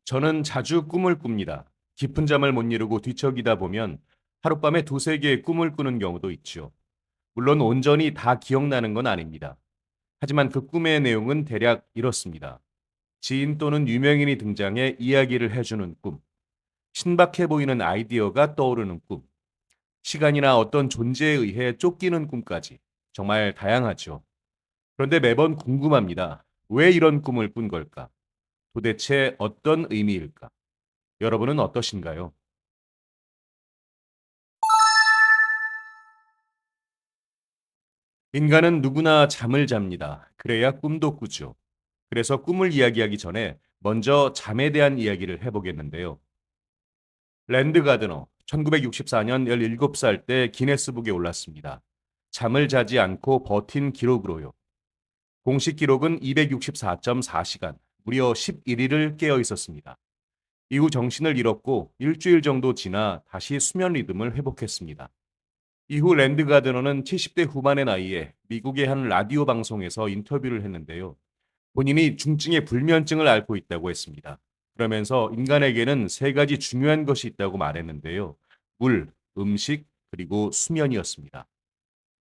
저는 자주 꿈을 꿉니다. 깊은 잠을 못 이루고 뒤척이다 보면 하룻밤에 두세 개의 꿈을 꾸는 경우도 있죠. 물론 온전히 다 기억나는 건 아닙니다. 하지만 그 꿈의 내용은 대략 이렇습니다. 지인 또는 유명인이 등장해 이야기를 해주는 꿈, 신박해 보이는 아이디어가 떠오르는 꿈, 시간이나 어떤 존재에 의해 쫓기는 꿈까지 정말 다양하죠. 그런데 매번 궁금합니다. 왜 이런 꿈을 꾼 걸까? 도대체 어떤 의미일까? 여러분은 어떠신가요? 인간은 누구나 잠을 잡니다. 그래야 꿈도 꾸죠. 그래서 꿈을 이야기하기 전에 먼저 잠에 대한 이야기를 해보겠는데요. 랜드 가드너, 1964년 17살 때 기네스북에 올랐습니다. 잠을 자지 않고 버틴 기록으로요. 공식 기록은 264.4시간, 무려 11일을 깨어 있었습니다. 이후 정신을 잃었고 일주일 정도 지나 다시 수면 리듬을 회복했습니다. 이후 랜드 가드너는 70대 후반의 나이에 미국의 한 라디오 방송에서 인터뷰를 했는데요. 본인이 중증의 불면증을 앓고 있다고 했습니다. 그러면서 인간에게는 세 가지 중요한 것이 있다고 말했는데요. 물, 음식, 그리고 수면이었습니다.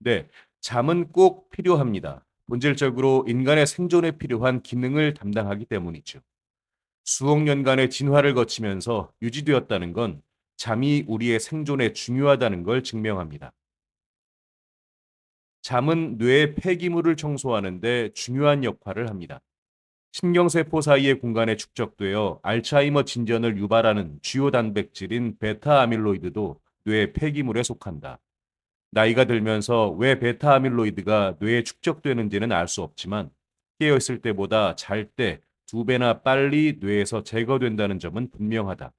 네, 잠은 꼭 필요합니다. 본질적으로 인간의 생존에 필요한 기능을 담당하기 때문이죠. 수억 년간의 진화를 거치면서 유지되었다는 건 잠이 우리의 생존에 중요하다는 걸 증명합니다. 잠은 뇌의 폐기물을 청소하는 데 중요한 역할을 합니다. 신경세포 사이의 공간에 축적되어 알츠하이머 진전을 유발하는 주요 단백질인 베타 아밀로이드도 뇌 폐기물에 속한다. 나이가 들면서 왜 베타 아밀로이드가 뇌에 축적되는지는 알 수 없지만 깨어 있을 때보다 잘 때 두 배나 빨리 뇌에서 제거된다는 점은 분명하다.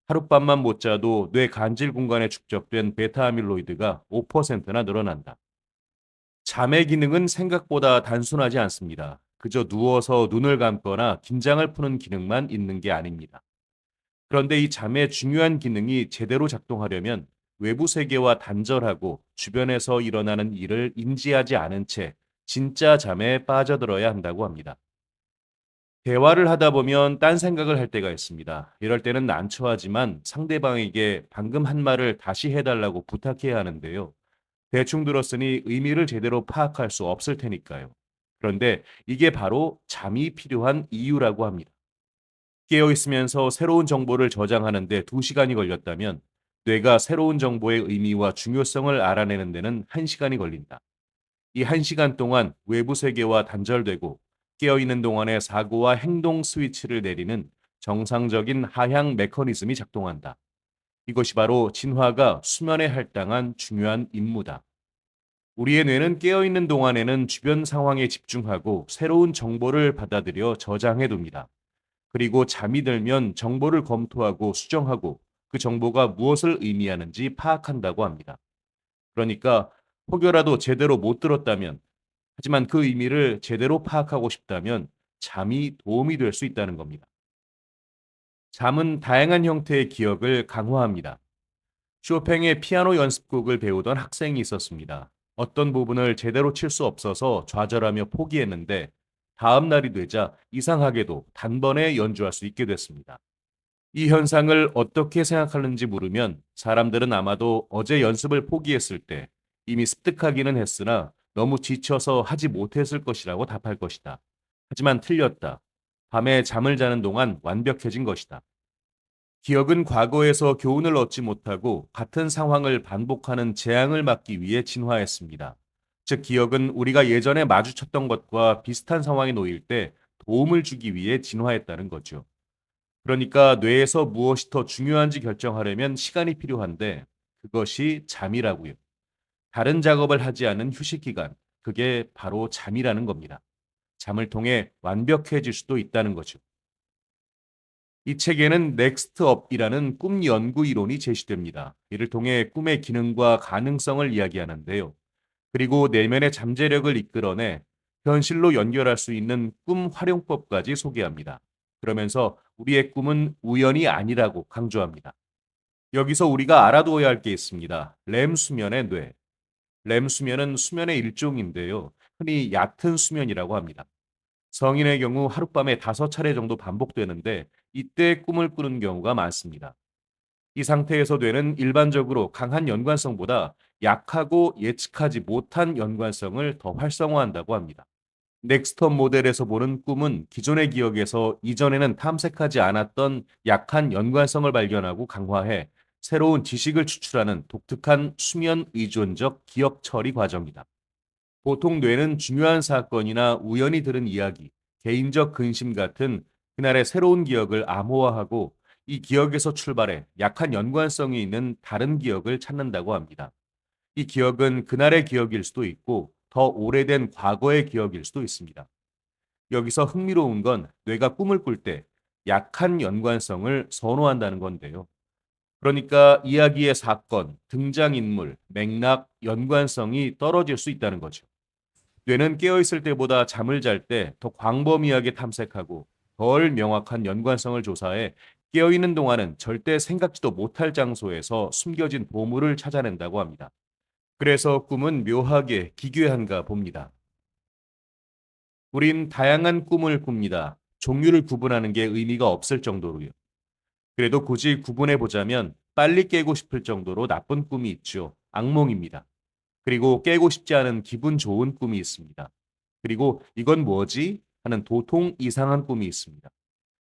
하룻밤만 못 자도 뇌 간질 공간에 축적된 베타 아밀로이드가 5%나 늘어난다. 잠의 기능은 생각보다 단순하지 않습니다. 그저 누워서 눈을 감거나 긴장을 푸는 기능만 있는 게 아닙니다. 그런데 이 잠의 중요한 기능이 제대로 작동하려면 외부 세계와 단절하고 주변에서 일어나는 일을 인지하지 않은 채 진짜 잠에 빠져들어야 한다고 합니다. 대화를 하다 보면 딴 생각을 할 때가 있습니다. 이럴 때는 난처하지만 상대방에게 방금 한 말을 다시 해달라고 부탁해야 하는데요. 대충 들었으니 의미를 제대로 파악할 수 없을 테니까요. 그런데 이게 바로 잠이 필요한 이유라고 합니다. 깨어 있으면서 새로운 정보를 저장하는데 2시간이 걸렸다면 뇌가 새로운 정보의 의미와 중요성을 알아내는 데는 1시간이 걸린다. 이 1시간 동안 외부 세계와 단절되고 깨어 있는 동안의 사고와 행동 스위치를 내리는 정상적인 하향 메커니즘이 작동한다. 이것이 바로 진화가 수면에 할당한 중요한 임무다. 우리의 뇌는 깨어있는 동안에는 주변 상황에 집중하고 새로운 정보를 받아들여 저장해 둡니다. 그리고 잠이 들면 정보를 검토하고 수정하고 그 정보가 무엇을 의미하는지 파악한다고 합니다. 그러니까 혹여라도 제대로 못 들었다면, 하지만 그 의미를 제대로 파악하고 싶다면 잠이 도움이 될 수 있다는 겁니다. 잠은 다양한 형태의 기억을 강화합니다. 쇼팽의 피아노 연습곡을 배우던 학생이 있었습니다. 어떤 부분을 제대로 칠 수 없어서 좌절하며 포기했는데 다음 날이 되자 이상하게도 단번에 연주할 수 있게 됐습니다. 이 현상을 어떻게 생각하는지 물으면 사람들은 아마도 어제 연습을 포기했을 때 이미 습득하기는 했으나 너무 지쳐서 하지 못했을 것이라고 답할 것이다. 하지만 틀렸다. 밤에 잠을 자는 동안 완벽해진 것이다. 기억은 과거에서 교훈을 얻지 못하고 같은 상황을 반복하는 재앙을 막기 위해 진화했습니다. 즉, 기억은 우리가 예전에 마주쳤던 것과 비슷한 상황에 놓일 때 도움을 주기 위해 진화했다는 거죠. 그러니까 뇌에서 무엇이 더 중요한지 결정하려면 시간이 필요한데 그것이 잠이라고요. 다른 작업을 하지 않은 휴식 기간, 그게 바로 잠이라는 겁니다. 잠을 통해 완벽해질 수도 있다는 거죠. 이 책에는 넥스트 업이라는 꿈 연구 이론이 제시됩니다. 이를 통해 꿈의 기능과 가능성을 이야기하는데요. 그리고 내면의 잠재력을 이끌어내 현실로 연결할 수 있는 꿈 활용법까지 소개합니다. 그러면서 우리의 꿈은 우연이 아니라고 강조합니다. 여기서 우리가 알아두어야 할 게 있습니다. 렘 수면의 뇌. 렘 수면은 수면의 일종인데요. 흔히 얕은 수면이라고 합니다. 성인의 경우 하룻밤에 5차례 정도 반복되는데 이때 꿈을 꾸는 경우가 많습니다. 이 상태에서 뇌는 일반적으로 강한 연관성보다 약하고 예측하지 못한 연관성을 더 활성화한다고 합니다. 넥스턴 모델에서 보는 꿈은 기존의 기억에서 이전에는 탐색하지 않았던 약한 연관성을 발견하고 강화해 새로운 지식을 추출하는 독특한 수면 의존적 기억 처리 과정이다. 보통 뇌는 중요한 사건이나 우연히 들은 이야기, 개인적 근심 같은 그날의 새로운 기억을 암호화하고 이 기억에서 출발해 약한 연관성이 있는 다른 기억을 찾는다고 합니다. 이 기억은 그날의 기억일 수도 있고 더 오래된 과거의 기억일 수도 있습니다. 여기서 흥미로운 건 뇌가 꿈을 꿀 때 약한 연관성을 선호한다는 건데요. 그러니까 이야기의 사건, 등장인물, 맥락, 연관성이 떨어질 수 있다는 거죠. 뇌는 깨어있을 때보다 잠을 잘 때 더 광범위하게 탐색하고 덜 명확한 연관성을 조사해 깨어있는 동안은 절대 생각지도 못할 장소에서 숨겨진 보물을 찾아낸다고 합니다. 그래서 꿈은 묘하게 기괴한가 봅니다. 우린 다양한 꿈을 꿉니다. 종류를 구분하는 게 의미가 없을 정도로요. 그래도 굳이 구분해 보자면 빨리 깨고 싶을 정도로 나쁜 꿈이 있죠. 악몽입니다. 그리고 깨고 싶지 않은 기분 좋은 꿈이 있습니다. 그리고 이건 뭐지? 하는 도통 이상한 꿈이 있습니다.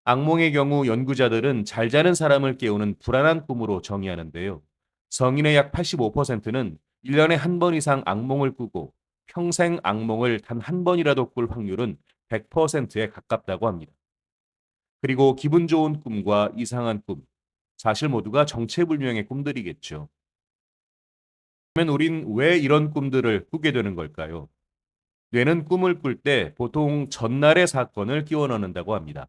악몽의 경우 연구자들은 잘 자는 사람을 깨우는 불안한 꿈으로 정의하는데요. 성인의 약 85%는 1년에 한 번 이상 악몽을 꾸고 평생 악몽을 단 한 번이라도 꿀 확률은 100%에 가깝다고 합니다. 그리고 기분 좋은 꿈과 이상한 꿈, 사실 모두가 정체불명의 꿈들이겠죠. 그러면 우린 왜 이런 꿈들을 꾸게 되는 걸까요? 뇌는 꿈을 꿀 때 보통 전날의 사건을 끼워 넣는다고 합니다.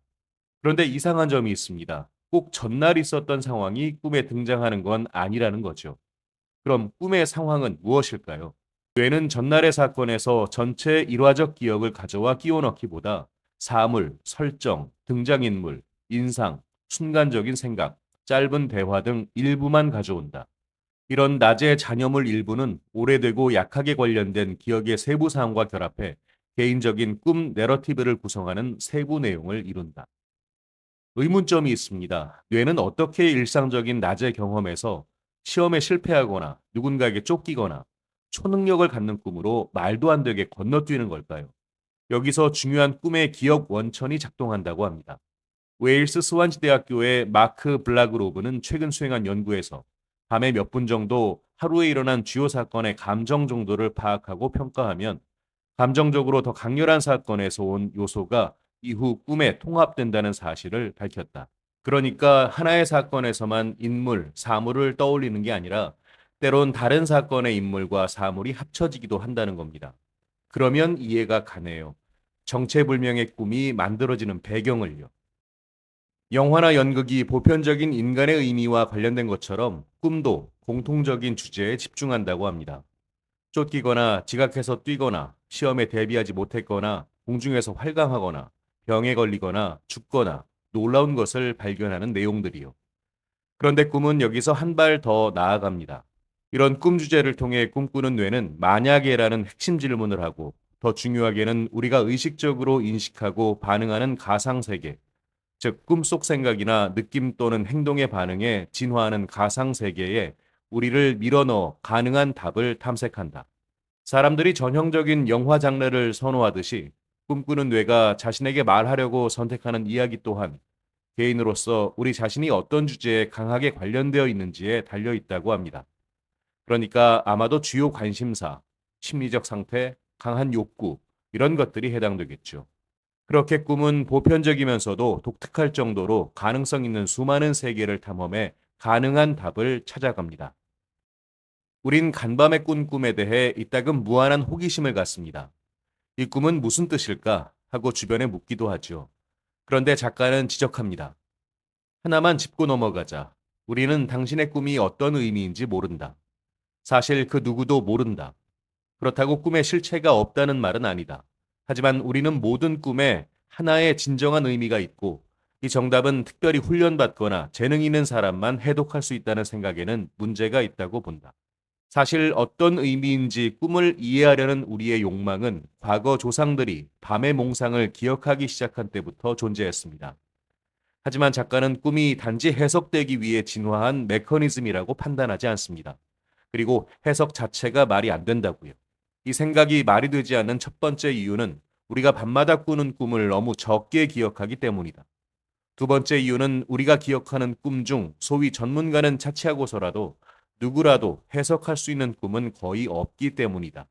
그런데 이상한 점이 있습니다. 꼭 전날 있었던 상황이 꿈에 등장하는 건 아니라는 거죠. 그럼 꿈의 상황은 무엇일까요? 뇌는 전날의 사건에서 전체 일화적 기억을 가져와 끼워 넣기보다 사물, 설정, 등장인물, 인상, 순간적인 생각, 짧은 대화 등 일부만 가져온다. 이런 낮의 잔여물 일부는 오래되고 약하게 관련된 기억의 세부 사항과 결합해 개인적인 꿈 내러티브를 구성하는 세부 내용을 이룬다. 의문점이 있습니다. 뇌는 어떻게 일상적인 낮의 경험에서 시험에 실패하거나 누군가에게 쫓기거나 초능력을 갖는 꿈으로 말도 안 되게 건너뛰는 걸까요? 여기서 중요한 꿈의 기억 원천이 작동한다고 합니다. 웨일스 스완지 대학교의 마크 블라그로브는 최근 수행한 연구에서 밤에 몇 분 정도 하루에 일어난 주요 사건의 감정 정도를 파악하고 평가하면 감정적으로 더 강렬한 사건에서 온 요소가 이후 꿈에 통합된다는 사실을 밝혔다. 그러니까 하나의 사건에서만 인물, 사물을 떠올리는 게 아니라 때론 다른 사건의 인물과 사물이 합쳐지기도 한다는 겁니다. 그러면 이해가 가네요. 정체불명의 꿈이 만들어지는 배경을요. 영화나 연극이 보편적인 인간의 의미와 관련된 것처럼 꿈도 공통적인 주제에 집중한다고 합니다. 쫓기거나 지각해서 뛰거나 시험에 대비하지 못했거나 공중에서 활강하거나 병에 걸리거나 죽거나 놀라운 것을 발견하는 내용들이요. 그런데 꿈은 여기서 한 발 더 나아갑니다. 이런 꿈 주제를 통해 꿈꾸는 뇌는 만약에라는 핵심 질문을 하고 더 중요하게는 우리가 의식적으로 인식하고 반응하는 가상세계, 즉 꿈속 생각이나 느낌 또는 행동의 반응에 진화하는 가상세계에 우리를 밀어넣어 가능한 답을 탐색한다. 사람들이 전형적인 영화 장르를 선호하듯이 꿈꾸는 뇌가 자신에게 말하려고 선택하는 이야기 또한 개인으로서 우리 자신이 어떤 주제에 강하게 관련되어 있는지에 달려 있다고 합니다. 그러니까 아마도 주요 관심사, 심리적 상태, 강한 욕구, 이런 것들이 해당되겠죠. 그렇게 꿈은 보편적이면서도 독특할 정도로 가능성 있는 수많은 세계를 탐험해 가능한 답을 찾아갑니다. 우린 간밤에 꾼 꿈에 대해 이따금 무한한 호기심을 갖습니다. 이 꿈은 무슨 뜻일까? 하고 주변에 묻기도 하죠. 그런데 작가는 지적합니다. 하나만 짚고 넘어가자. 우리는 당신의 꿈이 어떤 의미인지 모른다. 사실 그 누구도 모른다. 그렇다고 꿈에 실체가 없다는 말은 아니다. 하지만 우리는 모든 꿈에 하나의 진정한 의미가 있고 이 정답은 특별히 훈련받거나 재능 있는 사람만 해독할 수 있다는 생각에는 문제가 있다고 본다. 사실 어떤 의미인지 꿈을 이해하려는 우리의 욕망은 과거 조상들이 밤의 몽상을 기억하기 시작한 때부터 존재했습니다. 하지만 작가는 꿈이 단지 해석되기 위해 진화한 메커니즘이라고 판단하지 않습니다. 그리고 해석 자체가 말이 안 된다고요. 이 생각이 말이 되지 않는 첫 번째 이유는 우리가 밤마다 꾸는 꿈을 너무 적게 기억하기 때문이다. 두 번째 이유는 우리가 기억하는 꿈 중 소위 전문가는 차치하고서라도 누구라도 해석할 수 있는 꿈은 거의 없기 때문이다.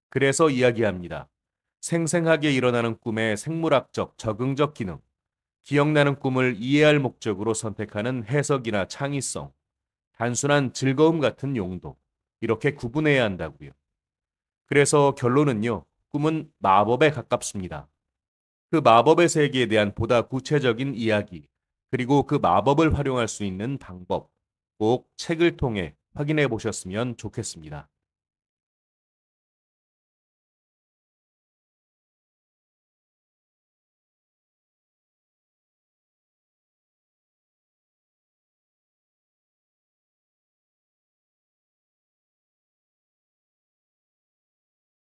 그래서 이야기합니다. 생생하게 일어나는 꿈의 생물학적, 적응적 기능, 기억나는 꿈을 이해할 목적으로 선택하는 해석이나 창의성, 단순한 즐거움 같은 용도, 이렇게 구분해야 한다고요. 그래서 결론은요, 꿈은 마법에 가깝습니다. 그 마법의 세계에 대한 보다 구체적인 이야기, 그리고 그 마법을 활용할 수 있는 방법, 꼭 책을 통해 확인해 보셨으면 좋겠습니다.